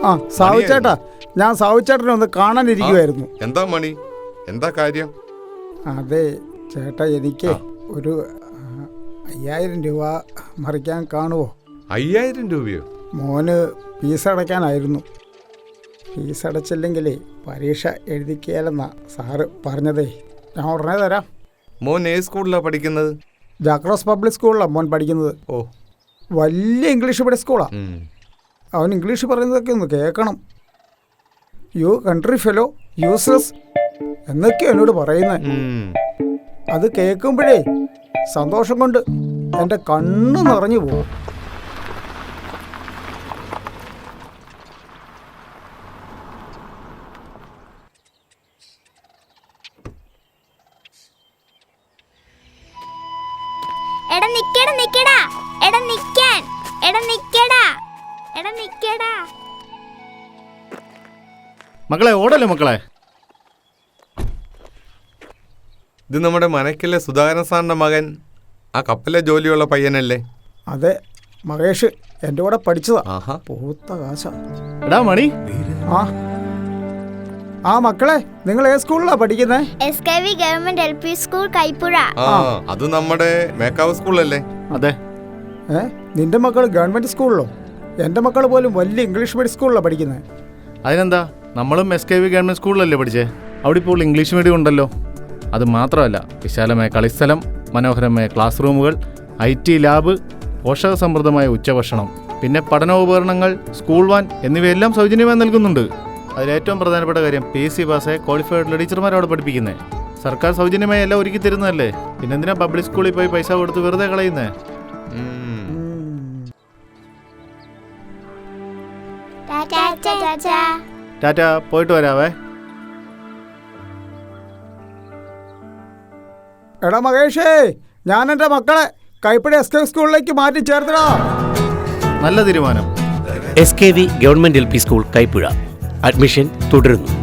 ആ സാവു ചേട്ടാ, ഞാൻ സാവു ചേട്ടനെ ഒന്ന് കാണാനിരിക്കുമായിരുന്നു. എന്താ മണി, എന്താ കാര്യം? അതെ ചേട്ടാ, എനിക്ക് ഒരു 5000 രൂപ മറിക്കാൻ കാണുമോ? 5000 രൂപയോ? മോന് ഫീസ് അടയ്ക്കാനായിരുന്നു. ഫീസ് അടച്ചില്ലെങ്കിലേ പരീക്ഷ എഴുതിക്കാലെന്നാ സാറ് പറഞ്ഞതേ. ഞാൻ ഉടനെ തരാം. മോൻ ഏത് സ്കൂളിലാണ് പഠിക്കുന്നത്? ജാക്രോസ് പബ്ലിക് സ്കൂളിലാണ് മോൻ പഠിക്കുന്നത്. ഓ, വലിയ ഇംഗ്ലീഷ് മീഡിയം സ്കൂളാണ്. അവൻ ഇംഗ്ലീഷ് പറയുന്നതൊക്കെ ഒന്ന് കേൾക്കണം. യു കൺട്രി ഫെലോ യൂസ്ലെസ് എന്നൊക്കെയാണ് എന്നോട് പറയുന്നത്. അത് കേൾക്കുമ്പോഴേ സന്തോഷം കൊണ്ട് എൻ്റെ കണ്ണ് നിറഞ്ഞു പോകും. മക്കളെ ഓടല്ലേ മക്കളെ. ഇത് നമ്മുടെ മനക്കിലെ സുധാകരൻ സാറിന്റെ മകൻ, ആ കപ്പലിലെ ജോലിയുള്ള പയ്യനല്ലേ? അതെ, മഹേഷ് എൻ്റെ കൂടെ പഠിച്ചതാ. പൂത്ത കാശ. എടാ മണി. ആ മക്കളെ, നിങ്ങൾ ഏത് സ്കൂളിലാണ് പഠിക്കുന്നത്? SKV government LP school Kaipuzha. അത് നമ്മുടെ മേക്കാവ് സ്കൂളല്ലേ? അതെ. നിന്റെ മക്കൾ ഗവൺമെന്റ് സ്കൂളിലോ? എൻ്റെ മക്കൾ പോലും വലിയ ഇംഗ്ലീഷ് മീഡിയം സ്കൂളിലാണ് പഠിക്കുന്നത്. അതിനെന്താ, നമ്മളും SKV ഗവൺമെന്റ് സ്കൂളിലല്ലേ പഠിച്ചേ. അവിടെ ഇപ്പോൾ ഇംഗ്ലീഷ് മീഡിയം ഉണ്ടല്ലോ. അത് മാത്രമല്ല, വിശാലമായ കളിസ്ഥലം, മനോഹരമായ ക്ലാസ് റൂമുകൾ, IT ലാബ്, പോഷക സമൃദ്ധമായ ഉച്ചഭക്ഷണം, പിന്നെ പഠനോപകരണങ്ങൾ, സ്കൂൾ വാൻ എന്നിവയെല്ലാം സൗജന്യമായി നൽകുന്നുണ്ട്. അതിലേറ്റവും പ്രധാനപ്പെട്ട കാര്യം PC പാസ്സായ ക്വാളിഫൈഡ് ടീച്ചർമാർ അവിടെ പഠിപ്പിക്കുന്നത്. സർക്കാർ സൗജന്യമായി എല്ലാം ഒരുക്കി തരുന്നതല്ലേ. പിന്നെന്തിനാ പബ്ലിക് സ്കൂളിൽ പോയി പൈസ കൊടുത്ത് വെറുതെ കളയുന്നേ? ടാറ്റ, പോയിട്ട് വരാവേ. എടാ മഹേഷേ, ഞാൻ എൻ്റെ മക്കളെ കൈപ്പഴ SKV സ്കൂളിലേക്ക് മാറ്റി ചേർത്തടാ. നല്ല തീരുമാനം. SKV government LP school Kaipuzha. Admission തുടരുന്നു.